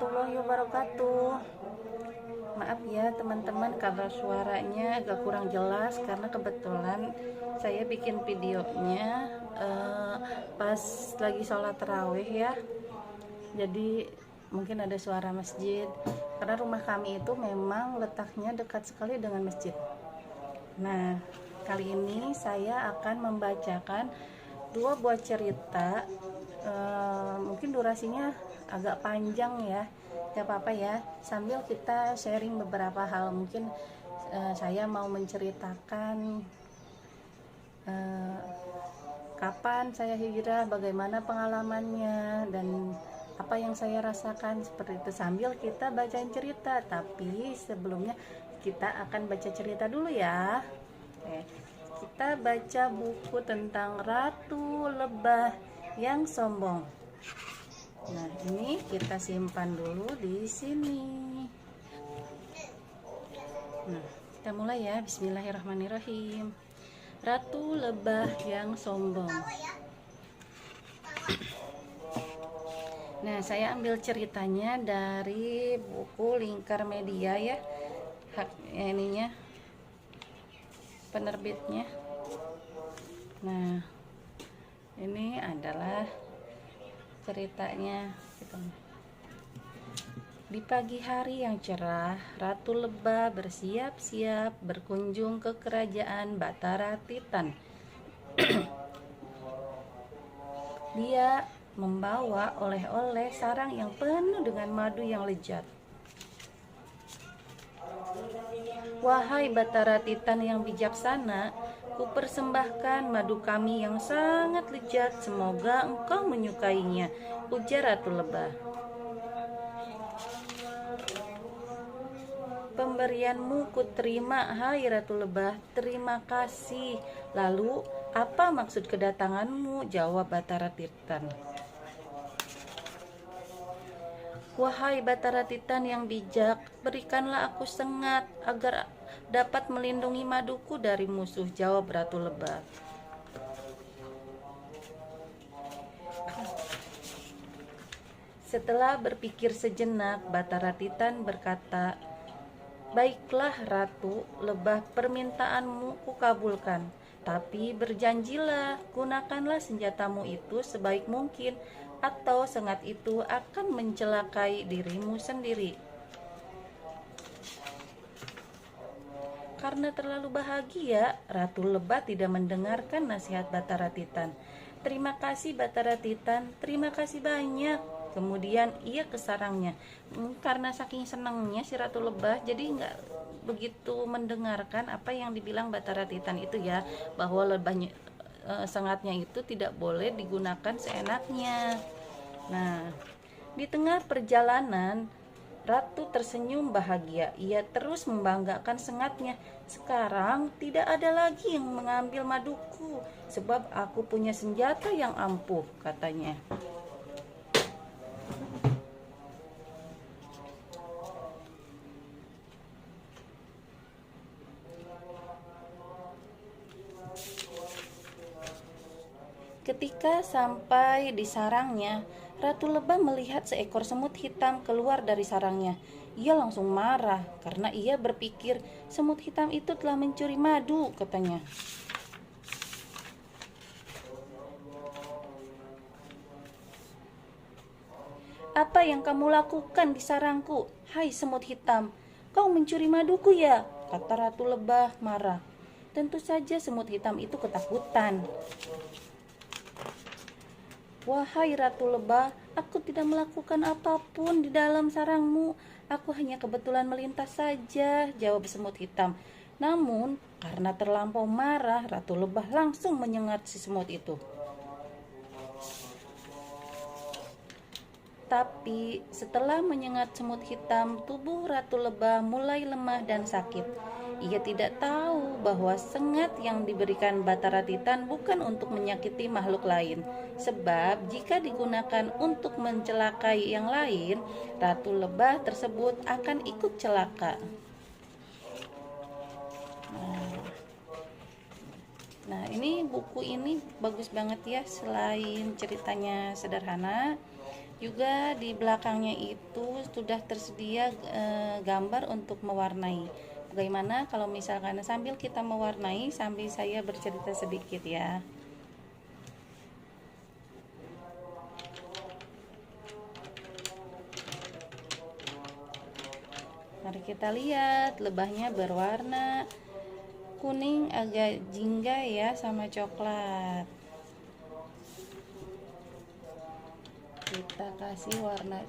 warahmatullahi wabarakatuh. Maaf ya teman-teman kalau suaranya agak kurang jelas karena kebetulan saya bikin videonya pas lagi sholat tarawih ya. Jadi mungkin ada suara masjid karena rumah kami itu memang letaknya dekat sekali dengan masjid. Nah, kali ini saya akan membacakan dua buah cerita. Mungkin durasinya agak panjang ya, gak apa-apa ya, sambil kita sharing beberapa hal. Mungkin saya mau menceritakan kapan saya hijrah, bagaimana pengalamannya, dan apa yang saya rasakan, seperti itu, sambil kita bacain cerita. Tapi sebelumnya kita akan baca cerita dulu ya. Oke, kita baca buku tentang Ratu Lebah yang Sombong. Nah, ini kita simpan dulu di sini. Nah, kita mulai ya. Bismillahirrahmanirrahim. Ratu Lebah yang Sombong. Nah, saya ambil ceritanya dari buku Lingkar Media ya. Ininya penerbitnya. Nah, ini adalah ceritanya. Di pagi hari yang cerah, Ratu Lebah bersiap-siap berkunjung ke kerajaan Batara Titan. Dia membawa oleh-oleh sarang yang penuh dengan madu yang lezat. Wahai Batara Titan yang bijaksana, kupersembahkan madu kami yang sangat lezat, semoga engkau menyukainya, ujar Ratu Lebah. Pemberianmu kuterima, hai Ratu Lebah, terima kasih. Lalu, apa maksud kedatanganmu? Jawab Batara Titan. Wahai Batara Titan yang bijak, berikanlah aku sengat agar dapat melindungi maduku dari musuh, jawab Ratu Lebah. Setelah berpikir sejenak, Batara Titan berkata, baiklah Ratu Lebah, permintaanmu kukabulkan. Tapi berjanjilah, gunakanlah senjatamu itu sebaik mungkin, atau sengat itu akan mencelakai dirimu sendiri. Karena terlalu bahagia, Ratu Lebah tidak mendengarkan nasihat Batara Titan. Terima kasih Batara Titan, terima kasih banyak. Kemudian ia ke sarangnya. Karena saking senangnya si Ratu Lebah, jadi nggak begitu mendengarkan apa yang dibilang Batara Titan itu ya, bahwa lebahnya sengatnya itu tidak boleh digunakan seenaknya. Nah, di tengah perjalanan Ratu tersenyum bahagia. Ia terus membanggakan sengatnya. Sekarang tidak ada lagi yang mengambil maduku, sebab aku punya senjata yang ampuh, katanya. Ketika sampai di sarangnya, Ratu Lebah melihat seekor semut hitam keluar dari sarangnya. Ia langsung marah karena ia berpikir semut hitam itu telah mencuri madu, katanya. Apa yang kamu lakukan di sarangku, hai semut hitam? Kau mencuri maduku ya, kata Ratu Lebah marah. Tentu saja semut hitam itu ketakutan. Wahai Ratu Lebah, aku tidak melakukan apapun di dalam sarangmu. Aku hanya kebetulan melintas saja, jawab semut hitam. Namun, karena terlampau marah, Ratu Lebah langsung menyengat si semut itu. Tapi setelah menyengat semut hitam, tubuh Ratu Lebah mulai lemah dan sakit. Ia tidak tahu bahwa sengat yang diberikan Batara Titan bukan untuk menyakiti makhluk lain. Sebab jika digunakan untuk mencelakai yang lain, Ratu Lebah tersebut akan ikut celaka. Nah, ini buku ini bagus banget ya. Selain ceritanya sederhana, Juga di belakangnya itu sudah tersedia gambar untuk mewarnai. Bagaimana kalau misalkan sambil kita mewarnai, sambil saya bercerita sedikit ya. Mari kita lihat, lebahnya berwarna kuning agak jingga ya sama coklat. Kita kasih warna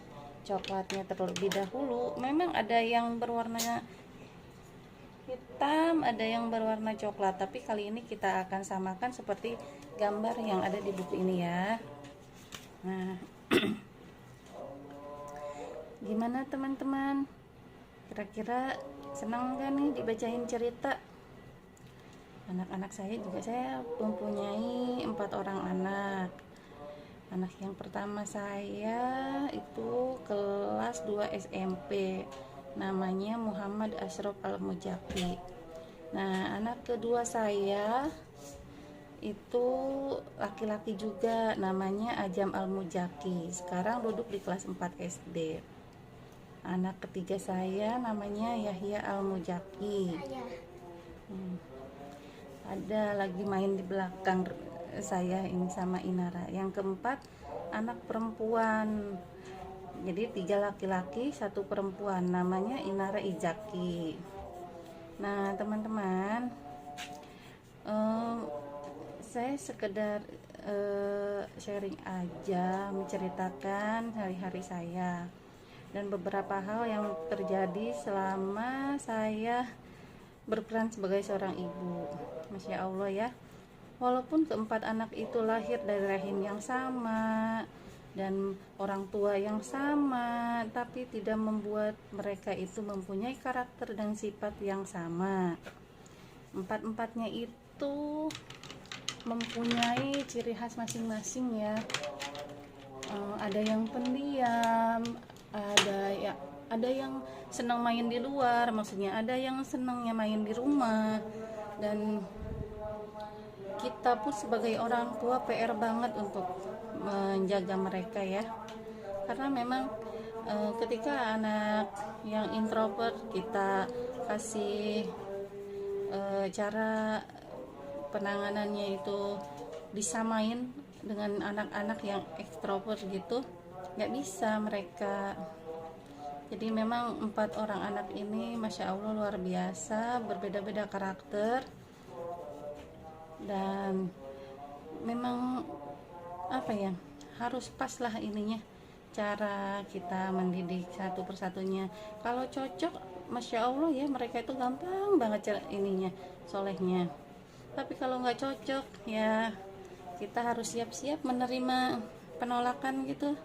coklatnya terlebih dahulu. Memang ada yang berwarna hitam, ada yang berwarna coklat, tapi kali ini kita akan samakan seperti gambar yang ada di buku ini ya. Nah, gimana teman-teman? Kira-kira senang gak nih dibacain cerita? Anak-anak saya juga, saya mempunyai 4 orang anak. Anak yang pertama saya itu kelas 2 SMP, namanya Muhammad Ashraf Al-Mujaki. Nah, anak kedua saya itu laki-laki juga, namanya Ajam Al-Mujaki, sekarang duduk di kelas 4 SD. Anak ketiga saya namanya Yahya Al-Mujaki. Ada lagi main di belakang saya ini sama Inara. Yang keempat anak perempuan, jadi 3 laki-laki 1 perempuan, namanya Inara Izaki. Nah teman-teman, saya sekedar sharing aja, menceritakan hari-hari saya dan beberapa hal yang terjadi selama saya berperan sebagai seorang ibu. Masya Allah ya, walaupun keempat anak itu lahir dari rahim yang sama dan orang tua yang sama, tapi tidak membuat mereka itu mempunyai karakter dan sifat yang sama. Empat-empatnya itu mempunyai ciri khas masing-masing ya. Ada yang pendiam, ada yang senang main di luar, maksudnya ada yang senangnya main di rumah. Dan kita pun sebagai orang tua PR banget untuk menjaga mereka ya, karena memang ketika anak yang introvert kita kasih cara penanganannya itu disamain dengan anak-anak yang ekstrovert gitu, nggak bisa mereka. Jadi memang 4 orang anak ini Masya Allah luar biasa, berbeda-beda karakter. Dan memang apa ya, harus pas lah ininya, cara kita mendidik satu persatunya. Kalau cocok Masya Allah ya, mereka itu gampang banget ininya, solehnya. Tapi kalau nggak cocok ya, kita harus siap-siap menerima penolakan gitu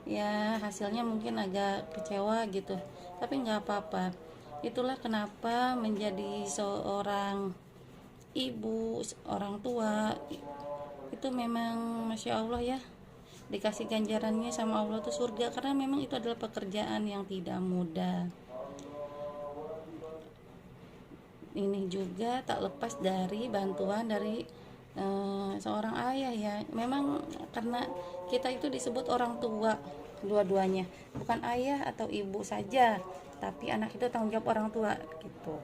ya. Hasilnya mungkin agak kecewa gitu, tapi nggak apa-apa. Itulah kenapa menjadi seorang ibu, orang tua itu memang Masya Allah ya, dikasih ganjarannya sama Allah tuh surga, karena memang itu adalah pekerjaan yang tidak mudah. Ini juga tak lepas dari bantuan dari seorang ayah ya. Memang karena kita itu disebut orang tua dua-duanya, bukan ayah atau ibu saja, tapi anak itu tanggung jawab orang tua gitu.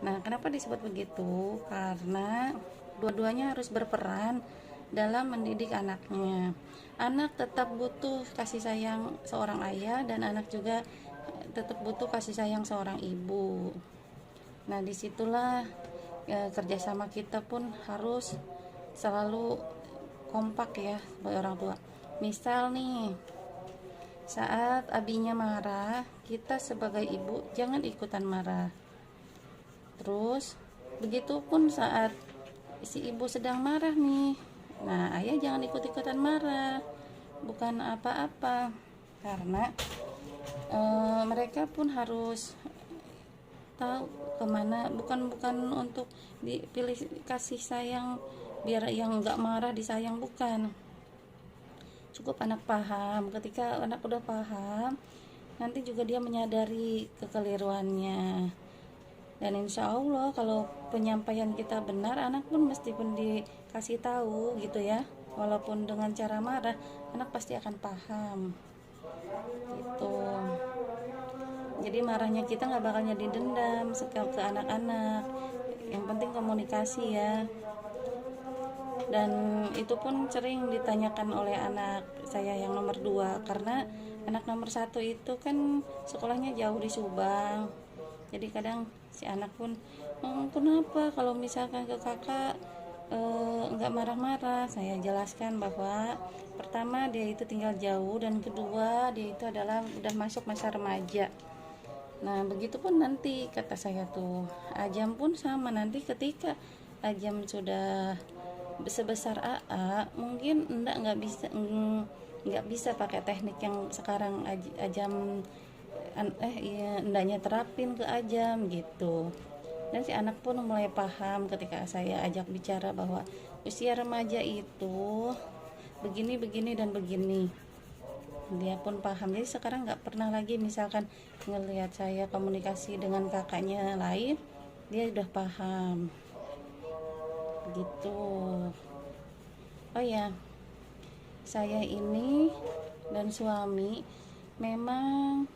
Nah, kenapa disebut begitu? Karena dua-duanya harus berperan dalam mendidik anaknya. Anak tetap butuh kasih sayang seorang ayah, dan anak juga tetap butuh kasih sayang seorang ibu. Nah, disitulah kerjasama kita pun harus selalu kompak ya sebagai orang tua. Misal nih, saat abinya marah, kita sebagai ibu jangan ikutan marah. Terus begitupun saat si ibu sedang marah nih, nah ayah jangan ikut-ikutan marah, bukan apa-apa, karena mereka pun harus tahu kemana, bukan untuk dipilih kasih sayang biar yang nggak marah disayang, bukan. Cukup anak paham. Ketika anak udah paham, nanti juga dia menyadari kekeliruannya. Dan insya Allah kalau penyampaian kita benar, anak pun mesti pun dikasih tahu gitu ya. walaupun dengan cara marah, anak pasti akan paham gitu. Jadi marahnya kita nggak bakal jadi dendam ke anak-anak. Yang penting komunikasi ya. Dan itu pun sering ditanyakan oleh anak saya yang nomor 2, karena anak nomor 1 itu kan sekolahnya jauh di Subang. Jadi kadang si anak pun, kenapa kalau misalkan ke kakak nggak marah-marah. Saya jelaskan bahwa pertama dia itu tinggal jauh, dan kedua dia itu adalah udah masuk masa remaja. Nah begitupun nanti kata saya tuh, Ajam pun sama, nanti ketika Ajam sudah sebesar AA mungkin nggak bisa pakai teknik yang sekarang Ajam endaknya terapin ke Ajam gitu. Dan si anak pun mulai paham ketika saya ajak bicara bahwa usia remaja itu begini dan begini. Dia pun paham. Jadi sekarang nggak pernah lagi misalkan ngelihat saya komunikasi dengan kakaknya lain, dia udah paham gitu. Oh ya, saya ini dan suami memang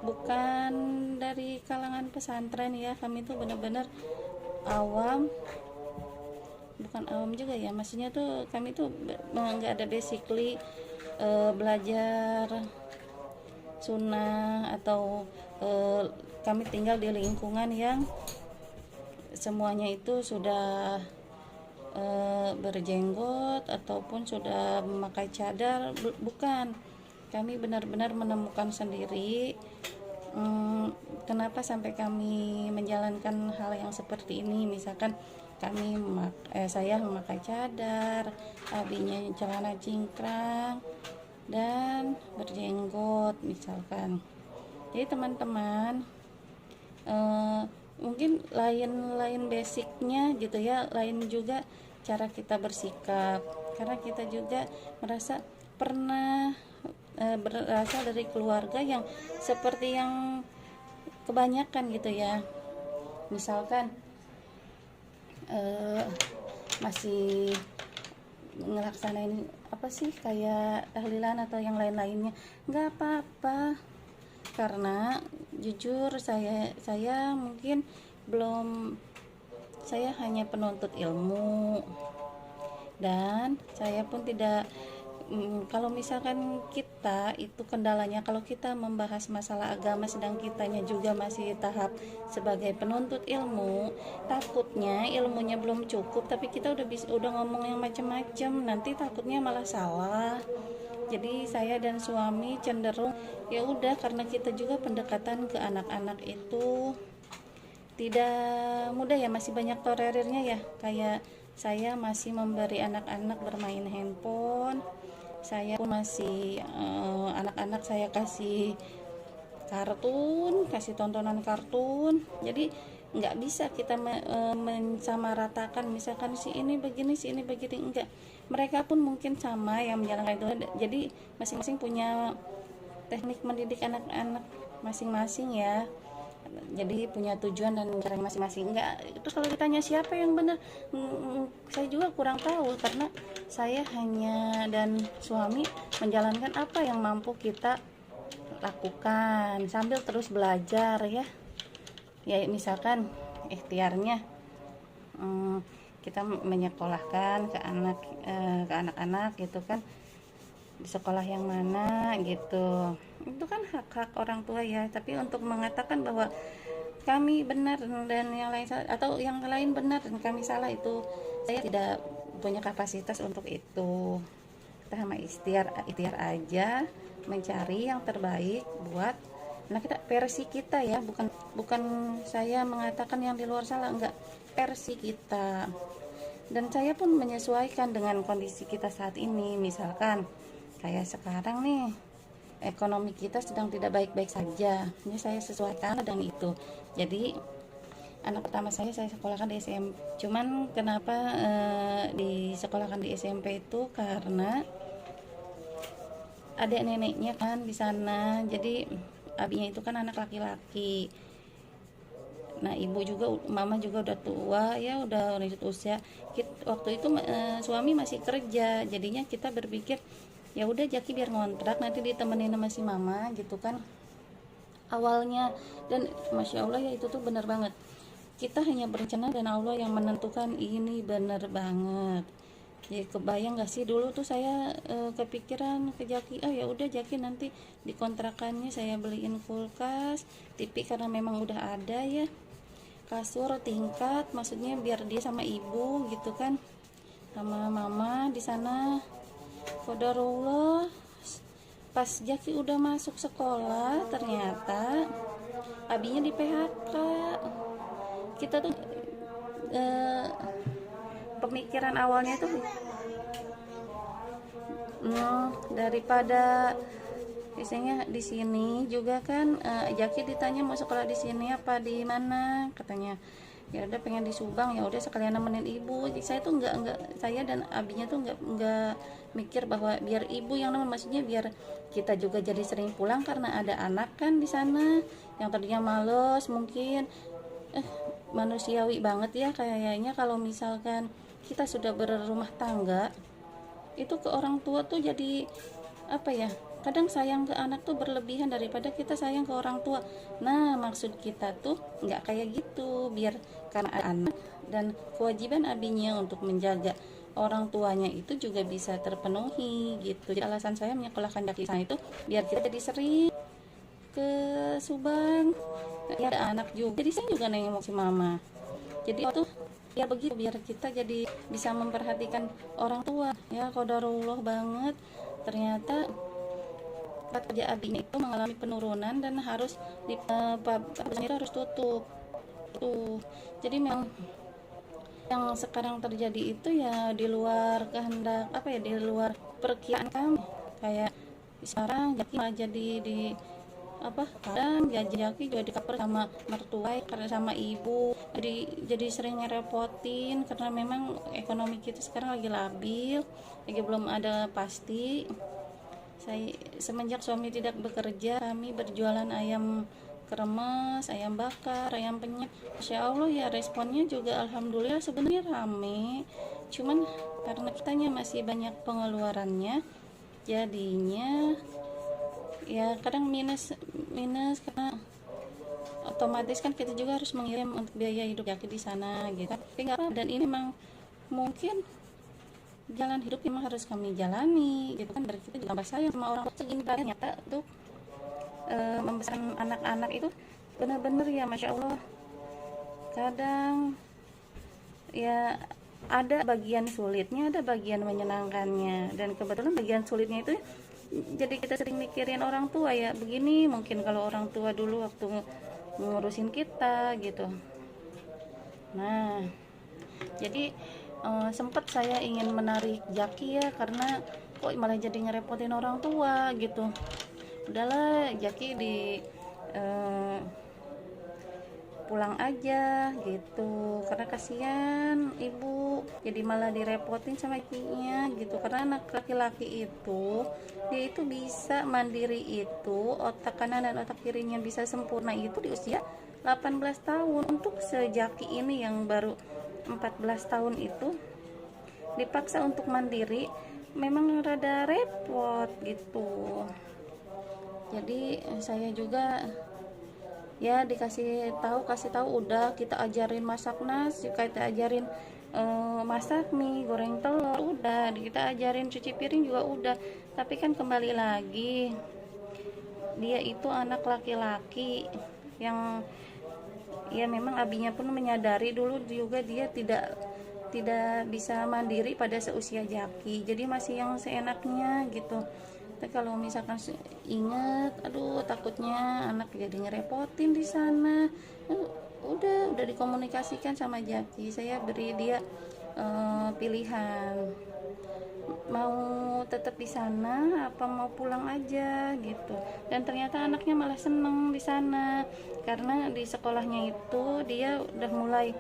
bukan dari kalangan pesantren ya. Kami tuh benar-benar awam, bukan awam juga ya, maksudnya tuh kami tuh nggak ada basically belajar sunnah, atau kami tinggal di lingkungan yang semuanya itu sudah berjenggot ataupun sudah memakai cadar, bukan. Kami benar-benar menemukan sendiri kenapa sampai kami menjalankan hal yang seperti ini. Misalkan saya memakai cadar, abinya celana cingkrang dan berjenggot misalkan. Jadi teman-teman mungkin lain basicnya gitu ya, lain juga cara kita bersikap, karena kita juga merasa pernah berasal dari keluarga yang seperti yang kebanyakan gitu ya. Misalkan masih ngelaksanain apa sih kayak tahlilan atau yang lain-lainnya, nggak apa-apa, karena jujur saya mungkin belum, saya hanya penuntut ilmu, dan saya pun tidak kalau misalkan kita itu kendalanya, kalau kita membahas masalah agama sedang kitanya juga masih tahap sebagai penuntut ilmu, takutnya ilmunya belum cukup tapi kita udah ngomong yang macam-macam, nanti takutnya malah salah. Jadi saya dan suami cenderung ya udah, karena kita juga pendekatan ke anak-anak itu tidak mudah ya, masih banyak tolerirnya ya. Kayak saya masih memberi anak-anak bermain handphone, saya pun masih anak-anak saya kasih kartun, kasih tontonan kartun. Jadi nggak bisa kita mensamaratakan misalkan si ini begini enggak. Mereka pun mungkin sama yang menjalankan itu. Jadi masing-masing punya teknik mendidik anak-anak masing-masing ya. Jadi punya tujuan dan cara masing-masing. Enggak, terus kalau ditanya siapa yang benar, saya juga kurang tahu, karena saya hanya dan suami menjalankan apa yang mampu kita lakukan sambil terus belajar ya. Ya misalkan ikhtiarnya kita menyekolahkan ke anak-anak gitu kan, di sekolah yang mana gitu, itu kan hak-hak orang tua ya. Tapi untuk mengatakan bahwa kami benar dan yang lain salah, atau yang lain benar dan kami salah, itu saya tidak punya kapasitas untuk itu. Kita hanya ikhtiar aja, mencari yang terbaik buat kita, versi kita ya, bukan saya mengatakan yang di luar salah, enggak, versi kita. Dan saya pun menyesuaikan dengan kondisi kita saat ini. Misalkan kayak sekarang nih, ekonomi kita sedang tidak baik-baik saja, ini saya sesuaikan dengan itu. Jadi anak pertama saya sekolahkan di SMP. Cuman kenapa disekolahkan di SMP itu karena ada neneknya kan di sana. Jadi abinya itu kan anak laki-laki. Nah ibu juga, mama juga udah tua ya, udah lanjut usia. Waktu itu suami masih kerja, jadinya kita berpikir ya udah Jaki biar ngontrak nanti ditemenin sama si mama gitu kan awalnya. Dan masya Allah ya, itu tuh bener banget, kita hanya berencana dan Allah yang menentukan. Ini bener banget ya. Kebayang gak sih dulu tuh saya kepikiran ke Jaki, oh ya udah Jaki nanti di kontrakannya saya beliin kulkas, TV karena memang udah ada ya, kasur tingkat, maksudnya biar dia sama ibu gitu kan, sama mama di sana. Qadarullah, pas Jaki udah masuk sekolah ternyata abinya di PHK. Kita tuh pemikiran awalnya tuh daripada biasanya di sini juga kan Jaki ditanya mau sekolah di sini apa di mana, katanya ya udah pengen di Subang, ya udah sekalian nemenin ibu. Jadi saya tuh nggak saya dan abinya tuh nggak mikir bahwa biar ibu yang nemenin, maksudnya biar kita juga jadi sering pulang karena ada anak kan di sana yang tadinya males mungkin. Manusiawi banget ya kayaknya kalau misalkan kita sudah berumah tangga itu ke orang tua tuh jadi apa ya, kadang sayang ke anak tuh berlebihan daripada kita sayang ke orang tua. Nah maksud kita tuh nggak kayak gitu, biar karena ada anak dan kewajiban abinya untuk menjaga orang tuanya itu juga bisa terpenuhi gitu. Jadi alasan saya menyekolahkan Jaki sana itu biar kita jadi sering ke Subang ya, ada anak juga, jadi saya juga nengok si mama. Jadi waktu ya begitu, biar kita jadi bisa memperhatikan orang tua ya. Qadarullah banget, ternyata kerja abinya itu mengalami penurunan dan harus harus tutup tuh. Jadi memang yang sekarang terjadi itu ya di luar kehendak, apa ya, di luar perkiraan kami. Kayak sekarang Jaki malah jadi di apa, kadang Jaki juga dikaper sama mertua karena sama ibu, jadi sering ngerepotin karena memang ekonomi kita sekarang lagi labil, lagi belum ada pasti. Saya semenjak suami tidak bekerja, kami berjualan ayam kremes, ayam bakar, ayam penyet. Masya Allah ya, responnya juga alhamdulillah sebenarnya rame, cuman karena kitanya masih banyak pengeluarannya jadinya ya kadang minus karena otomatis kan kita juga harus mengirim untuk biaya hidup Jaki di sana gitu. Tapi nggak apa, dan ini memang mungkin jalan hidup memang harus kami jalani gitu kan. Dari kita juga sayang sama orang segini ternyata tuh membesarkan anak-anak itu benar-benar ya masya Allah. Kadang ya ada bagian sulitnya, ada bagian menyenangkannya, dan kebetulan bagian sulitnya itu jadi kita sering mikirin orang tua ya. Begini mungkin kalau orang tua dulu waktu ngurusin kita gitu. Nah jadi sempat saya ingin menarik Jaki ya, karena kok malah jadi ngerepotin orang tua gitu. Udahlah Jaki di pulang aja gitu, karena kasihan ibu, jadi malah direpotin sama ibunya gitu. Karena anak laki-laki itu dia itu bisa mandiri, itu otak kanan dan otak kirinya bisa sempurna itu di usia 18 tahun. Untuk sejaki ini yang baru 14 tahun itu dipaksa untuk mandiri memang rada repot gitu. Jadi saya juga ya kasih tahu udah, kita ajarin masak nasi, kita ajarin masak mie, goreng telur, udah kita ajarin cuci piring juga udah. Tapi kan kembali lagi dia itu anak laki-laki yang ya memang abinya pun menyadari dulu juga dia tidak bisa mandiri pada seusia Jaki, jadi masih yang seenaknya gitu. Tapi kalau misalkan ingat, aduh takutnya anak jadi ngerepotin di sana. Udah dikomunikasikan sama Jaki, saya beri dia pilihan mau tetap di sana apa mau pulang aja gitu. Dan ternyata anaknya malah seneng di sana, karena di sekolahnya itu dia udah mulai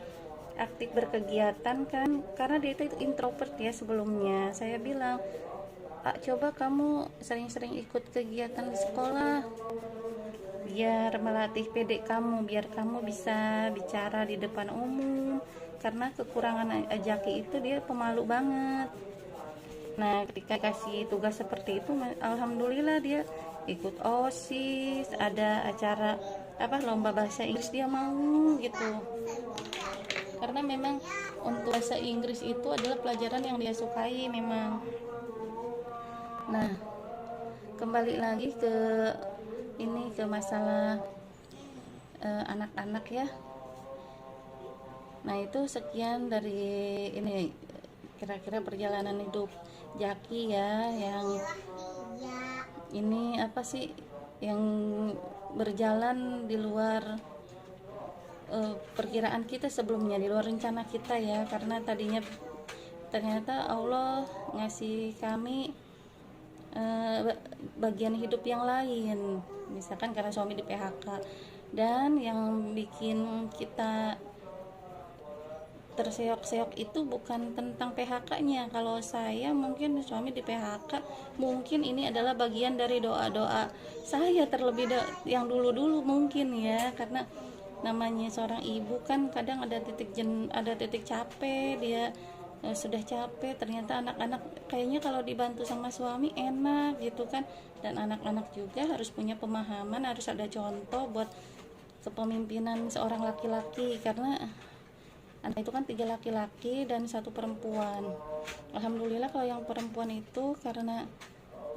aktif berkegiatan kan, karena dia itu introvert ya sebelumnya. Saya bilang, coba kamu sering-sering ikut kegiatan di sekolah biar melatih PD kamu, biar kamu bisa bicara di depan umum, karena kekurangan Jaki itu dia pemalu banget. Nah, ketika kasih tugas seperti itu, alhamdulillah dia ikut OSIS, ada acara lomba bahasa Inggris dia mau gitu. Karena memang untuk bahasa Inggris itu adalah pelajaran yang dia sukai memang. Nah, kembali lagi ke masalah anak-anak ya. Nah, itu sekian dari ini kira-kira perjalanan hidup Jaki ya, yang ini yang berjalan di luar perkiraan kita sebelumnya, di luar rencana kita ya, karena ternyata Allah ngasih kami bagian hidup yang lain, misalkan karena suami di PHK. Dan yang bikin kita terseok-seok itu bukan tentang PHK-nya. Kalau saya mungkin suami di PHK, mungkin ini adalah bagian dari doa-doa saya terlebih yang dulu-dulu mungkin ya, karena namanya seorang ibu kan kadang ada titik capek, dia sudah capek, ternyata anak-anak kayaknya kalau dibantu sama suami enak gitu kan. Dan anak-anak juga harus punya pemahaman, harus ada contoh buat kepemimpinan seorang laki-laki, karena anak itu kan 3 laki-laki dan 1 perempuan. Alhamdulillah kalau yang perempuan itu karena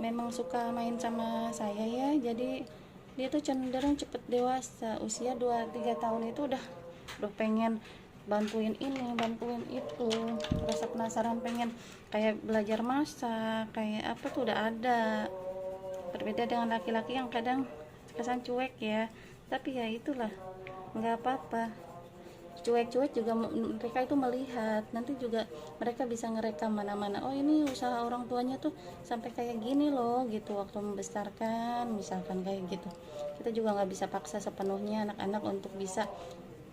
memang suka main sama saya ya, jadi dia tuh cenderung cepet dewasa. Usia 2-3 tahun itu udah pengen bantuin ini, bantuin itu, rasa penasaran, pengen kayak belajar masak, kayak apa tuh udah ada. Berbeda dengan laki-laki yang kadang kesan cuek ya, tapi ya itulah, nggak apa-apa. Cuek-cuek juga mereka itu melihat, nanti juga mereka bisa ngerekam mana-mana, oh ini usaha orang tuanya tuh sampai kayak gini loh gitu waktu membesarkan, misalkan kayak gitu. Kita juga nggak bisa paksa sepenuhnya anak-anak untuk bisa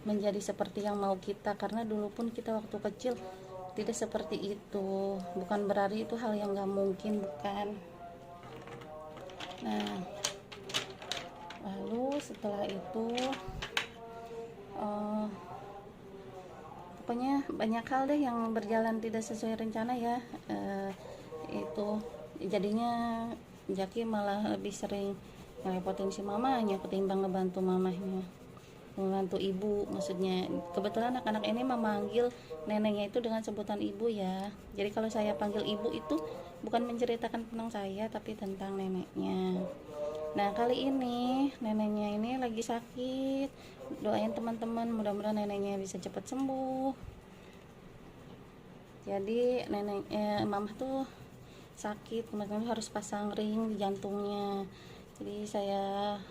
menjadi seperti yang mau kita, karena dulu pun kita waktu kecil tidak seperti itu. Bukan berarti itu hal yang nggak mungkin, bukan. Nah, lalu setelah itu pokoknya banyak hal deh yang berjalan tidak sesuai rencana ya. Itu jadinya Jaki malah lebih sering ngerepotin si mamanya ketimbang ngebantu mamahnya, membantu ibu maksudnya. Kebetulan anak-anak ini memanggil neneknya itu dengan sebutan ibu ya, jadi kalau saya panggil ibu itu bukan menceritakan tentang saya tapi tentang neneknya. Nah, kali ini neneknya ini lagi sakit. Doain teman-teman, mudah-mudahan neneknya bisa cepat sembuh. Jadi mamah tuh sakit, kemarin harus pasang ring di jantungnya. Jadi saya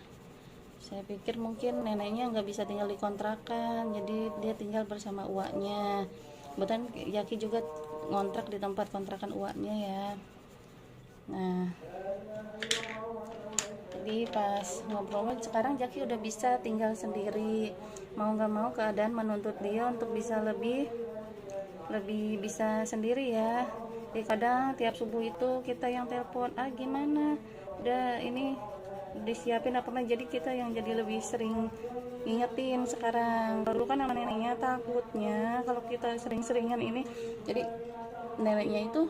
pikir mungkin neneknya nggak bisa tinggal di kontrakan, jadi dia tinggal bersama uaknya. Kebetulan Jaki juga ngontrak di tempat kontrakan uaknya ya. Nah, jadi pas ngobrol sekarang Jaki udah bisa tinggal sendiri. Mau nggak mau keadaan menuntut dia untuk bisa lebih bisa sendiri ya. Jadi kadang tiap subuh itu kita yang telepon, gimana udah ini disiapin apa, jadi kita yang jadi lebih sering ngingetin sekarang. Dulu kan sama neneknya takutnya kalau kita sering-seringan ini, jadi neneknya itu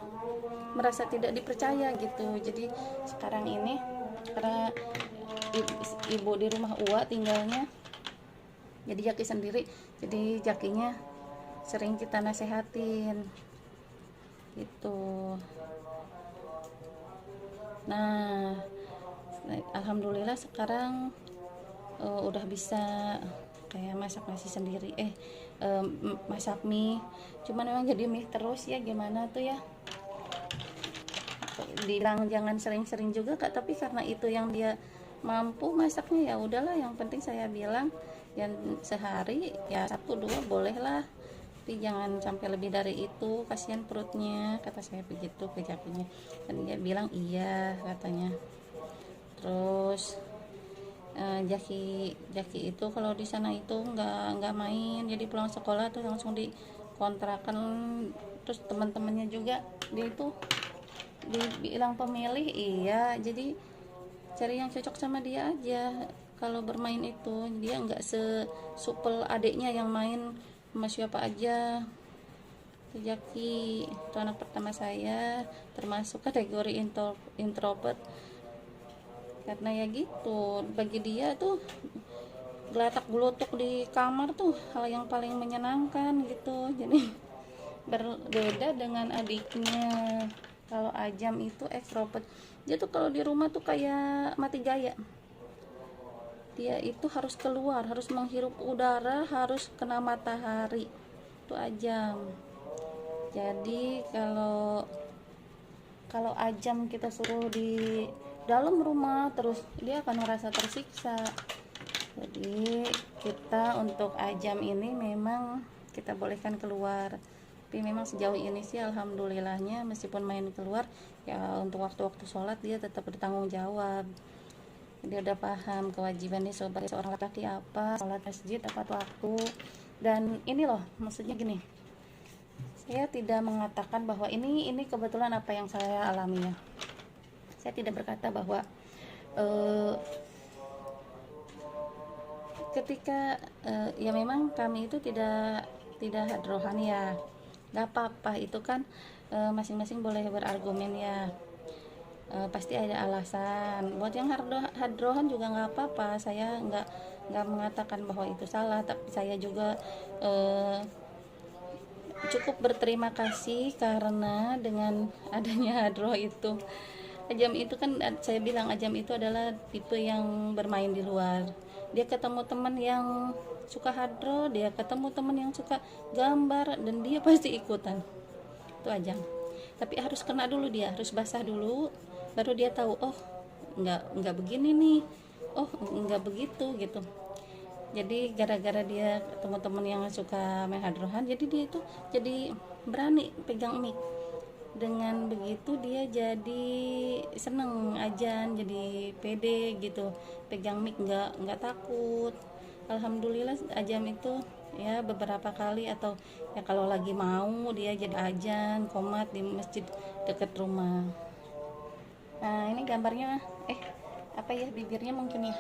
merasa tidak dipercaya gitu. Jadi sekarang ini karena ibu di rumah uak tinggalnya, jadi Jaki sendiri, jadi Jakinya sering kita nasehatin gitu. Nah, alhamdulillah sekarang udah bisa kayak masak nasi sendiri, masak mie. Cuman memang jadi mie terus ya, gimana tuh ya, bilang jangan sering-sering juga Kak, tapi karena itu yang dia mampu masaknya, ya udahlah, yang penting saya bilang yang sehari ya 1-2 boleh lah, tapi jangan sampai lebih dari itu, kasihan perutnya, kata saya begitu ke Jakinya. Dan dia bilang iya katanya. Terus Jaki itu kalau di sana itu nggak main, jadi pulang sekolah tuh langsung dikontrakan. Terus teman-temannya juga dia itu dibilang pemilih, iya, jadi cari yang cocok sama dia aja. Kalau bermain itu dia nggak sesupel adiknya yang main sama siapa aja. Jaki itu anak pertama saya, termasuk kategori introvert, karena ya gitu, bagi dia tuh gelatak gelutuk di kamar tuh hal yang paling menyenangkan gitu. Jadi berbeda dengan adiknya. Kalau Ajam itu extrovert, dia tuh kalau di rumah tuh kayak mati gaya. Dia itu harus keluar, harus menghirup udara, harus kena matahari. Itu Ajam. Jadi kalau Ajam kita suruh di dalam rumah terus, dia akan merasa tersiksa. Jadi kita untuk Ajam ini memang kita bolehkan keluar, tapi memang sejauh ini sih alhamdulillahnya meskipun main keluar ya, untuk waktu-waktu sholat dia tetap bertanggung jawab. Dia udah paham kewajibannya sebagai seorang laki-laki apa, sholat masjid tepat waktu. Dan ini loh, maksudnya gini, saya tidak mengatakan bahwa ini kebetulan apa yang saya alami ya. Saya tidak berkata bahwa ketika ya memang kami itu tidak hadrohan ya, nggak apa-apa, itu kan masing-masing boleh berargumen ya. Pasti ada alasan. Buat yang hadrohan juga nggak apa-apa. Saya nggak mengatakan bahwa itu salah, tapi saya juga cukup berterima kasih karena dengan adanya hadroh itu, Ajam itu kan saya bilang Ajam itu adalah tipe yang bermain di luar. Dia ketemu teman yang suka hadroh, dia ketemu teman yang suka gambar, dan dia pasti ikutan. Itu Ajam. Tapi harus kena dulu, dia harus basah dulu, baru dia tahu, oh nggak begini nih, oh nggak begitu gitu. Jadi gara-gara dia ketemu teman yang suka main hadrohan, jadi dia itu jadi berani pegang mic. Dengan begitu dia jadi seneng ajan, jadi pede gitu pegang mic, nggak takut. Alhamdulillah Ajam itu ya beberapa kali, atau ya kalau lagi mau dia jadi ajan komat di masjid dekat rumah. Nah ini gambarnya, apa ya, bibirnya mungkin ya.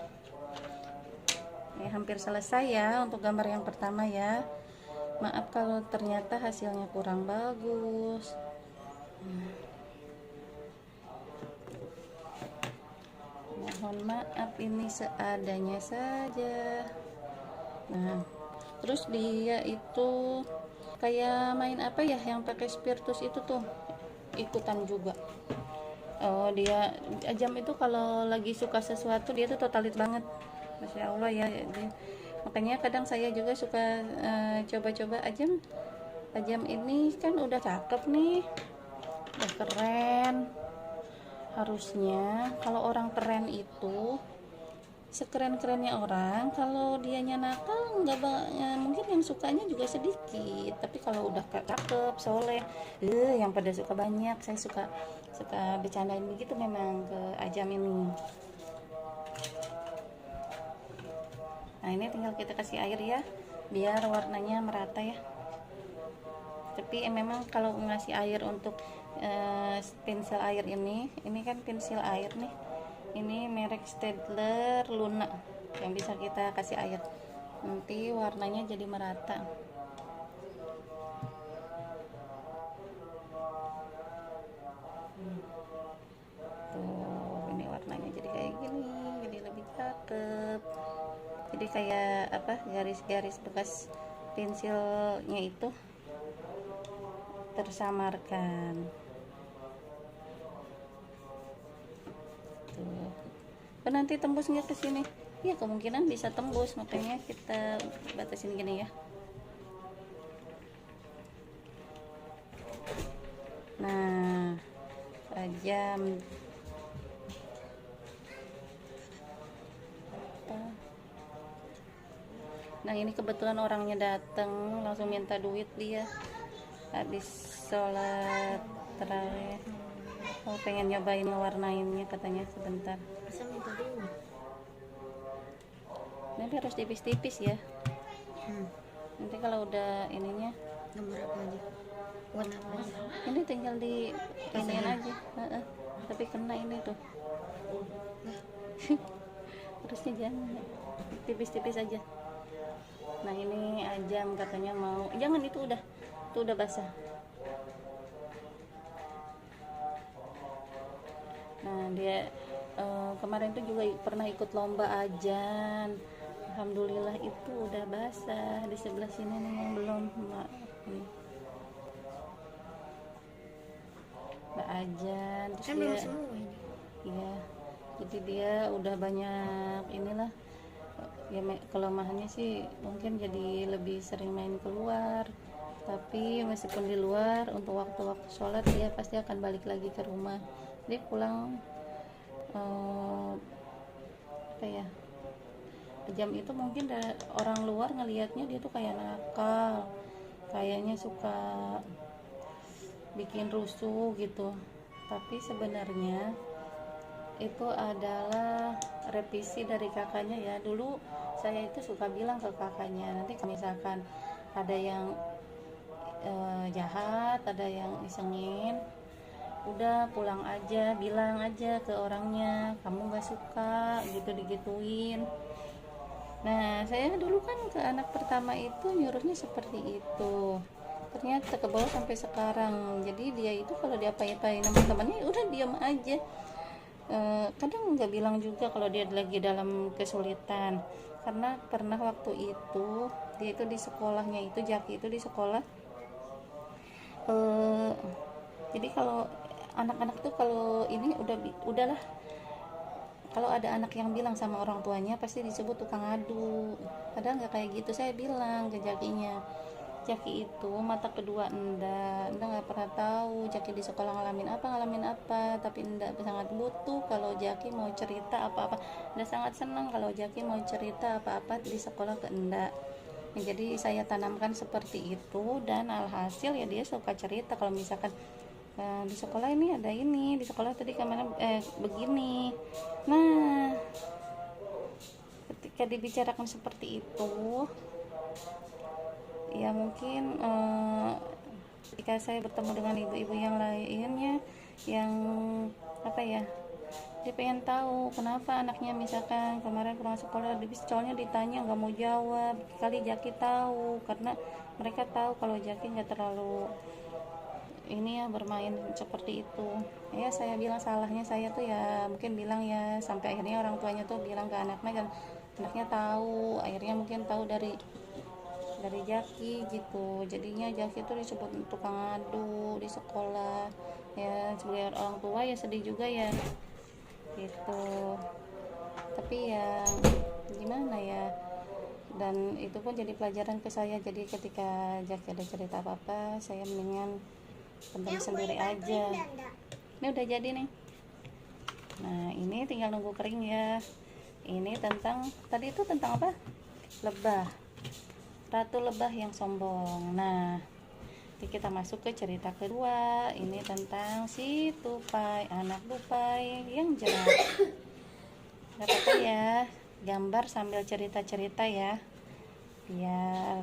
Hampir selesai ya untuk gambar yang pertama ya. Maaf kalau ternyata hasilnya kurang bagus. Mohon maaf, ini seadanya saja. Nah, terus dia itu kayak main apa ya yang pakai spiritus itu tuh, ikutan juga. Oh, dia Ajam itu kalau lagi suka sesuatu dia tuh totalit banget. Masya Allah ya. Makanya kadang saya juga suka coba-coba Ajam ini kan udah cakep nih, udah keren. Harusnya kalau orang keren itu sekeren-kerennya orang, kalau dianya nakal nggak mungkin yang sukanya juga sedikit. Tapi kalau udah cakep, soleh, yang pada suka banyak. Saya suka bercandain begitu memang ke Ajam ini. Nah ini tinggal kita kasih air ya, biar warnanya merata ya. Tapi memang kalau ngasih air untuk pensil air ini kan pensil air nih, ini merek Staedtler Luna yang bisa kita kasih air, nanti warnanya jadi merata. Tuh ini warnanya jadi kayak gini, jadi lebih cakep. Jadi kayak apa, garis-garis bekas pensilnya itu tersamarkan. Tuh. Nanti tembus nggak ke sini? Ya kemungkinan bisa tembus, makanya kita batasin gini ya. Nah, Ajam. Nah ini kebetulan orangnya datang langsung minta duit dia habis sholat tarawih. Oh pengen nyobain ngewarnainnya katanya, sebentar. Nanti harus tipis-tipis ya. Nanti kalau udah ininya gambar apa aja, warna apa aja, ini tinggal di iniin aja. Tapi kena ini tuh. Harusnya jangan, tipis-tipis aja. Nah ini Ajam katanya mau, jangan, itu udah basah. Nah dia kemarin tuh juga pernah ikut lomba ajan, alhamdulillah itu udah basah. Di sebelah sini nih yang belum, Mbak Ajan, terus Kan dia, belum semua ini. iya, jadi dia udah banyak inilah ya, kelemahannya sih mungkin jadi lebih sering main keluar, tapi meskipun di luar untuk waktu-waktu sholat dia pasti akan balik lagi ke rumah. Dia pulang apa ya, jam itu mungkin orang luar ngelihatnya dia tuh kayak nakal, kayaknya suka bikin rusuh gitu, tapi sebenarnya itu adalah revisi dari kakaknya ya. Dulu saya itu suka bilang ke kakaknya, nanti kalau misalkan ada yang jahat, ada yang isengin, udah pulang aja, bilang aja ke orangnya kamu gak suka gitu, digituin. Nah saya dulu kan ke anak pertama itu nyuruhnya seperti itu, ternyata ke bawah sampai sekarang. Jadi dia itu kalau diapain-apain sama temannya udah diam aja. Kadang nggak bilang juga kalau dia lagi dalam kesulitan, karena pernah waktu itu dia itu di sekolahnya itu, Jaki itu di sekolah, jadi kalau anak-anak tuh kalau ini udahlah, kalau ada anak yang bilang sama orang tuanya pasti disebut tukang adu. Padahal nggak kayak gitu. Saya bilang ke Jakinya, Jaki itu mata kedua enda nggak pernah tahu Jaki di sekolah ngalamin apa, tapi enda sangat butuh kalau Jaki mau cerita apa-apa. Enda sangat senang kalau Jaki mau cerita apa-apa di sekolah ke enda. Nah, jadi saya tanamkan seperti itu, dan alhasil ya dia suka cerita kalau misalkan di sekolah ini ada ini, di sekolah tadi kemana begini. Nah ketika dibicarakan seperti itu ya mungkin ketika saya bertemu dengan ibu-ibu yang lainnya yang apa ya, dia pengen tahu kenapa anaknya misalkan kemarin pulang sekolah, soalnya ditanya nggak mau jawab. Kali Jaki tahu, karena mereka tahu kalau Jaki nggak terlalu ini ya bermain seperti itu. Ya saya bilang salahnya saya tuh ya mungkin bilang ya, sampai akhirnya orang tuanya tuh bilang ke anaknya, dan anaknya tahu, akhirnya mungkin tahu dari Jaki gitu. Jadinya Jaki tuh disebut tukang adu di sekolah. Ya sebagai orang tua ya sedih juga ya gitu, tapi ya gimana ya, dan itu pun jadi pelajaran ke saya. Jadi ketika Jaki ada cerita apa-apa, saya mendingan pendam sendiri aja. Ini udah jadi nih. Nah ini tinggal nunggu kering ya. Ini tentang, tadi itu tentang apa? Lebah, Ratu Lebah yang sombong. Nah kita masuk ke cerita kedua. Ini tentang si tupai, anak tupai yang jerah. Gak apa-apa ya, gambar sambil cerita-cerita ya, biar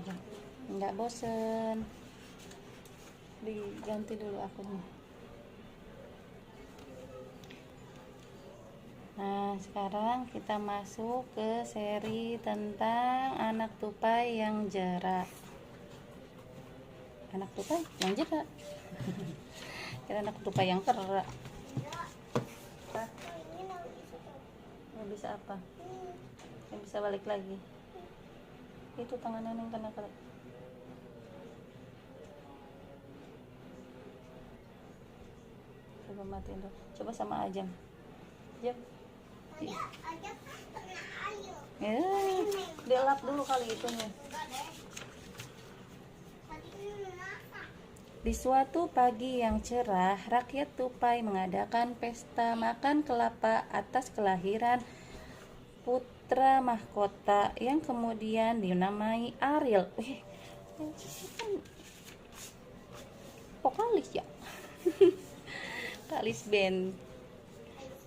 nggak bosen. Diganti dulu akunnya. Nah sekarang kita masuk ke seri tentang anak tupai yang jerak. Anak tupai yang jerak. Kira anak tupai yang kerak. Nggak bisa apa? Nggak bisa balik lagi. Itu tangan Neneng kena kerak. Coba matiin dulu. Coba sama Ajam. Jam. Ya, dilap dulu kali itunya. Di suatu pagi yang cerah, rakyat tupai mengadakan pesta makan kelapa atas kelahiran putra mahkota yang kemudian dinamai Ariel. Vokalis ya. Vokalis band.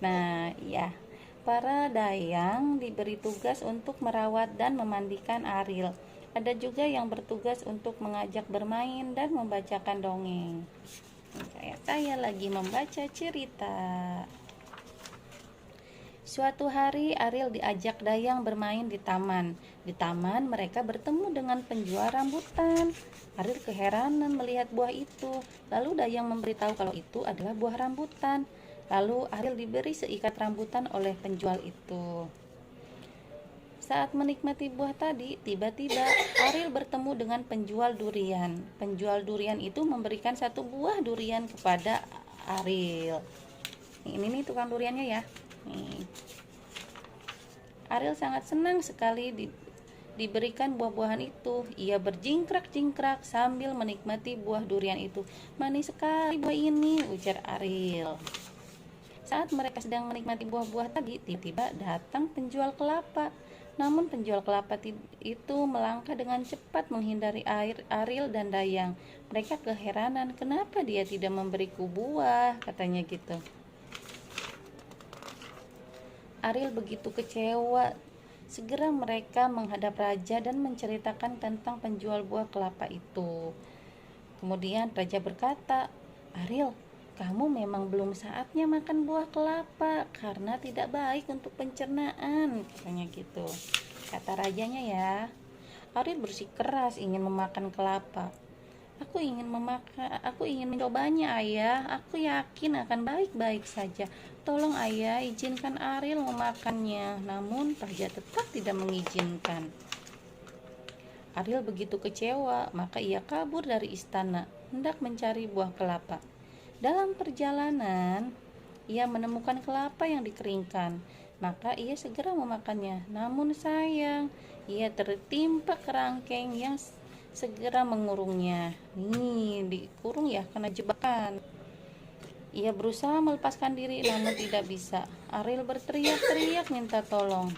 Nah, ya. Para dayang diberi tugas untuk merawat dan memandikan Ariel. Ada juga yang bertugas untuk mengajak bermain dan membacakan dongeng. Kayak saya lagi membaca cerita. Suatu hari Ariel diajak Dayang bermain di taman. Di taman mereka bertemu dengan penjual rambutan. Ariel keheranan melihat buah itu. Lalu Dayang memberitahu kalau itu adalah buah rambutan. Lalu Ariel diberi seikat rambutan oleh penjual itu. Saat menikmati buah tadi, tiba-tiba Ariel bertemu dengan penjual durian. Penjual durian itu memberikan satu buah durian kepada Ariel. Ini nih tukang duriannya ya. Nih. Ariel sangat senang sekali diberikan buah-buahan itu. Ia berjingkrak-jingkrak sambil menikmati buah durian itu. Manis sekali buah ini, ujar Ariel. Saat mereka sedang menikmati buah-buah tadi, tiba-tiba datang penjual kelapa. Namun penjual kelapa itu melangkah dengan cepat menghindari Ariel dan Dayang. Mereka keheranan, kenapa dia tidak memberiku buah, katanya gitu. Ariel begitu kecewa. Segera mereka menghadap raja dan menceritakan tentang penjual buah kelapa itu. Kemudian raja berkata, Ariel, kamu memang belum saatnya makan buah kelapa karena tidak baik untuk pencernaan, katanya gitu. Kata rajanya ya. Ariel bersikeras ingin memakan kelapa. Aku ingin mencobanya, ayah. Aku yakin akan baik-baik saja. Tolong ayah, izinkan Ariel memakannya. Namun raja tetap tidak mengizinkan. Ariel begitu kecewa, maka ia kabur dari istana, hendak mencari buah kelapa. Dalam perjalanan, ia menemukan kelapa yang dikeringkan, maka ia segera memakannya. Namun sayang, ia tertimpa kerangkeng yang segera mengurungnya. Nih, dikurung ya, kena jebakan. Ia berusaha melepaskan diri, namun tidak bisa. Ariel berteriak-teriak minta tolong.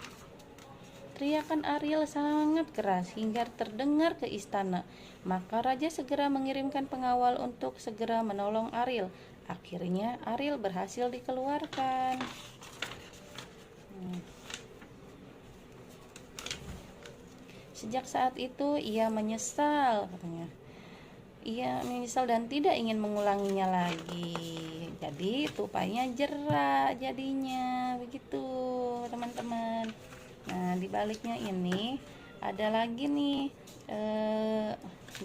Teriakan Ariel sangat keras hingga terdengar ke istana. Maka raja segera mengirimkan pengawal untuk segera menolong Ariel. Akhirnya Ariel berhasil dikeluarkan. Sejak saat itu ia menyesal, katanya. Ia menyesal dan tidak ingin mengulanginya lagi. Jadi tupainya jerak jadinya, begitu teman-teman. Nah, di baliknya ini ada lagi nih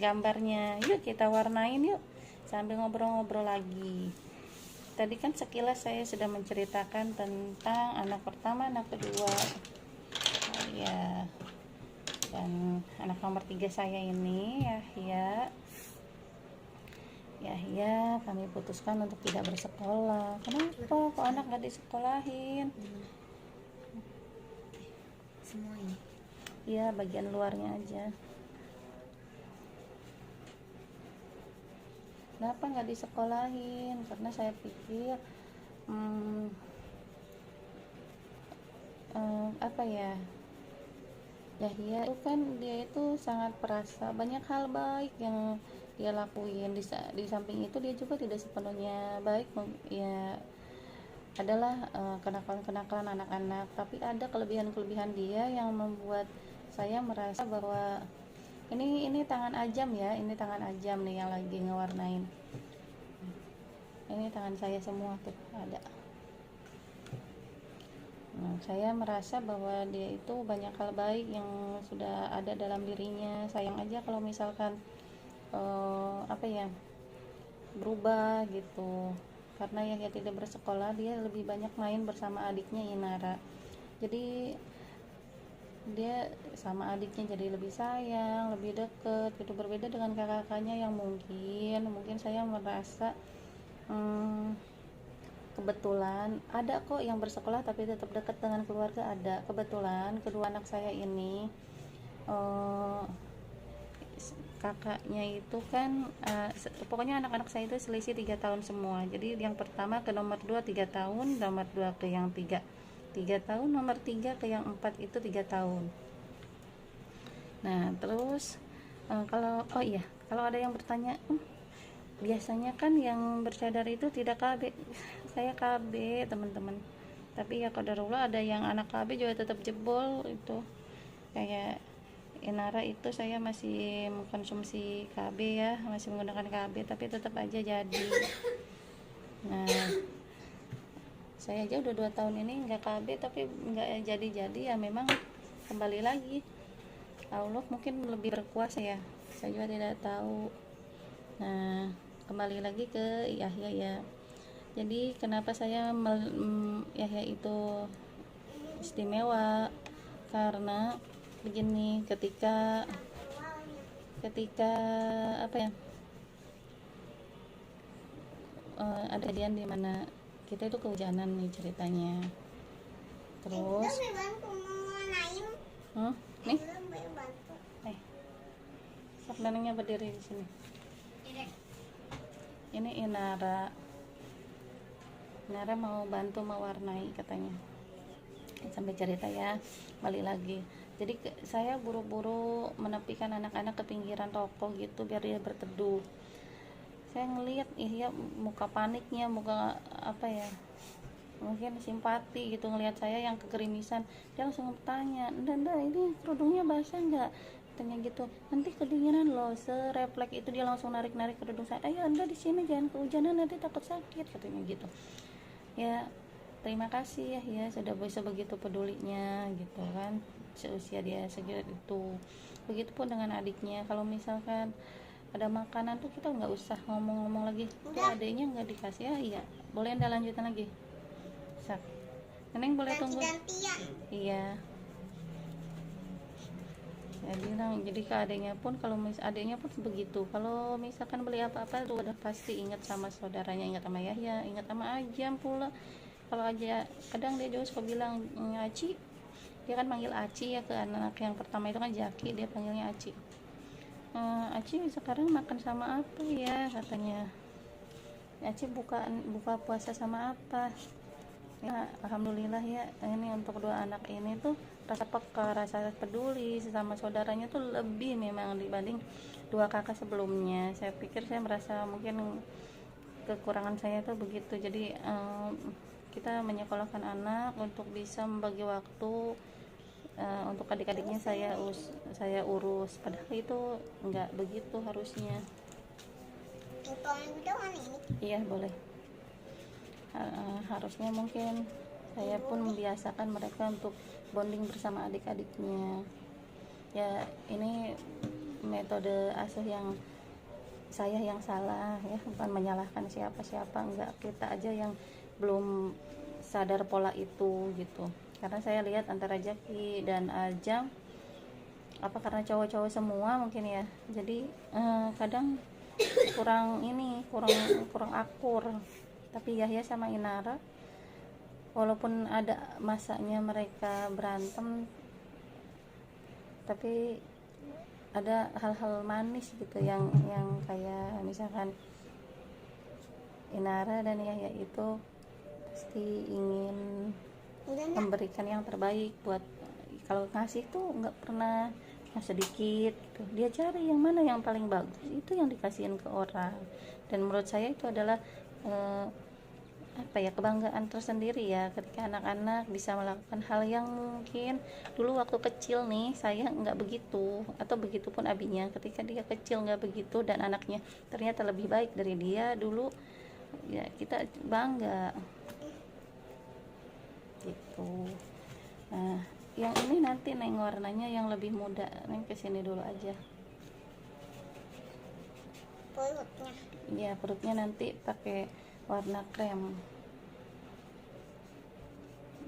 gambarnya. Yuk kita warnain yuk sambil ngobrol-ngobrol lagi. Tadi kan sekilas saya sudah menceritakan tentang anak pertama, anak kedua. Ya. Dan anak nomor 3 saya ini Yahya kami putuskan untuk tidak bersekolah. Kenapa kok anak gak disekolahin? Semua ini. Ya, bagian luarnya aja. Kenapa nggak disekolahin? Karena saya pikir apa ya, Yahya itu kan dia itu sangat perasa, banyak hal baik yang dia lakuin. Di samping itu dia juga tidak sepenuhnya baik, ya adalah kenakalan-kenakalan anak-anak, tapi ada kelebihan-kelebihan dia yang membuat saya merasa bahwa ini tangan Ajam ya, ini tangan Ajam nih yang lagi ngewarnain. Ini tangan saya semua tuh ada. Nah, saya merasa bahwa dia itu banyak hal baik yang sudah ada dalam dirinya. Sayang aja kalau misalkan berubah gitu. Karena Yahya tidak bersekolah, dia lebih banyak main bersama adiknya Inara. Jadi dia sama adiknya jadi lebih sayang, lebih deket gitu, berbeda dengan kakak-kakaknya yang mungkin saya merasa kebetulan ada kok yang bersekolah tapi tetap dekat dengan keluarga, ada. Kebetulan kedua anak saya ini kakaknya itu kan pokoknya anak-anak saya itu selisih 3 tahun semua. Jadi yang pertama ke nomor 2 3 tahun, nomor 2 ke yang 3 tahun, nomor 3 ke yang 4 itu 3 tahun. Nah terus kalau ada yang bertanya, biasanya kan yang bercadar itu tidak KB. Saya KB teman-teman, tapi ya qadarullah ada yang anak KB juga tetap jebol. Itu kayak Inara itu saya masih mengkonsumsi KB ya, masih menggunakan KB, tapi tetap aja jadi. Nah Saya aja udah 2 tahun ini nggak KB tapi nggak jadi-jadi, ya memang kembali lagi. Allah mungkin lebih berkuasa ya, saya juga tidak tahu. Nah, kembali lagi ke Yahya ya. Jadi kenapa saya Yahya itu istimewa, karena begini, ketika apa ya, ada kejadian di mana kita itu kehujanan nih ceritanya. Terus nih sok neneknya berdiri di sini. Ini Inara mau bantu mewarnai katanya. Sampai cerita ya, balik lagi. Jadi saya buru-buru menepikan anak-anak ke pinggiran toko gitu biar dia berteduh. Saya ngelihat ya muka paniknya, muka apa ya, mungkin simpati gitu ngelihat saya yang kegerimisan. Dia langsung bertanya, "Nda, ini kerudungnya basah nggak?" Tanya gitu. "Nanti kedinginan loh." Serefleks itu dia langsung narik kerudung saya. "Ayo Anda di sini, jangan kehujanan, nanti takut sakit," katanya gitu. Ya, terima kasih ya sudah bisa begitu pedulinya gitu kan, seusia dia segitu. Begitupun dengan adiknya, kalau misalkan ada makanan tuh kita nggak usah ngomong-ngomong lagi, tuh adiknya nggak dikasih, ya iya boleh Anda lanjutin lagi. Sak, Neneng boleh tunggu. Iya, saya bilang, jadi ke adiknya pun, kalau adiknya pun begitu, kalau misalkan beli apa-apa tuh udah pasti ingat sama saudaranya, ingat sama Yahya, ingat sama Ajam pula. Kalau aja kadang dia juga suka bilang, "Aci," dia kan manggil Aci ya ke anak yang pertama itu kan Jaki, dia panggilnya Aci. "Aci sekarang makan sama apa ya?" katanya. "Aci buka puasa sama apa?" Ya alhamdulillah ya, ini untuk 2 anak ini tuh rasa peka, rasa peduli sesama saudaranya tuh lebih memang dibanding 2 kakak sebelumnya. Saya pikir, saya merasa mungkin kekurangan saya tuh begitu. Jadi kita menyekolahkan anak untuk bisa membagi waktu untuk adik-adiknya saya urus, padahal itu nggak begitu harusnya. Iya boleh. Harusnya mungkin saya pun membiasakan mereka untuk bonding bersama adik-adiknya. Ya ini metode asuh yang saya yang salah ya, bukan menyalahkan siapa-siapa, enggak, kita aja yang belum sadar pola itu gitu. Karena saya lihat antara Jaki dan Ajam, apa karena cowok-cowok semua mungkin ya, jadi kadang kurang akur. Tapi Yahya sama Inara, walaupun ada masanya mereka berantem, tapi ada hal-hal manis gitu yang kayak misalkan Inara dan Yahya itu pasti ingin memberikan yang terbaik buat, kalau ngasih tuh nggak pernah yang sedikit gitu. Dia cari yang mana yang paling bagus, itu yang dikasihin ke orang. Dan menurut saya itu adalah apa ya, kebanggaan tersendiri ya, ketika anak-anak bisa melakukan hal yang mungkin dulu waktu kecil nih saya nggak begitu, atau begitu pun abinya ketika dia kecil nggak begitu, dan anaknya ternyata lebih baik dari dia dulu, ya kita bangga gitu. Nah yang ini nanti Neng warnanya yang lebih muda, Neng kesini dulu aja. Perutnya nanti pakai warna krem.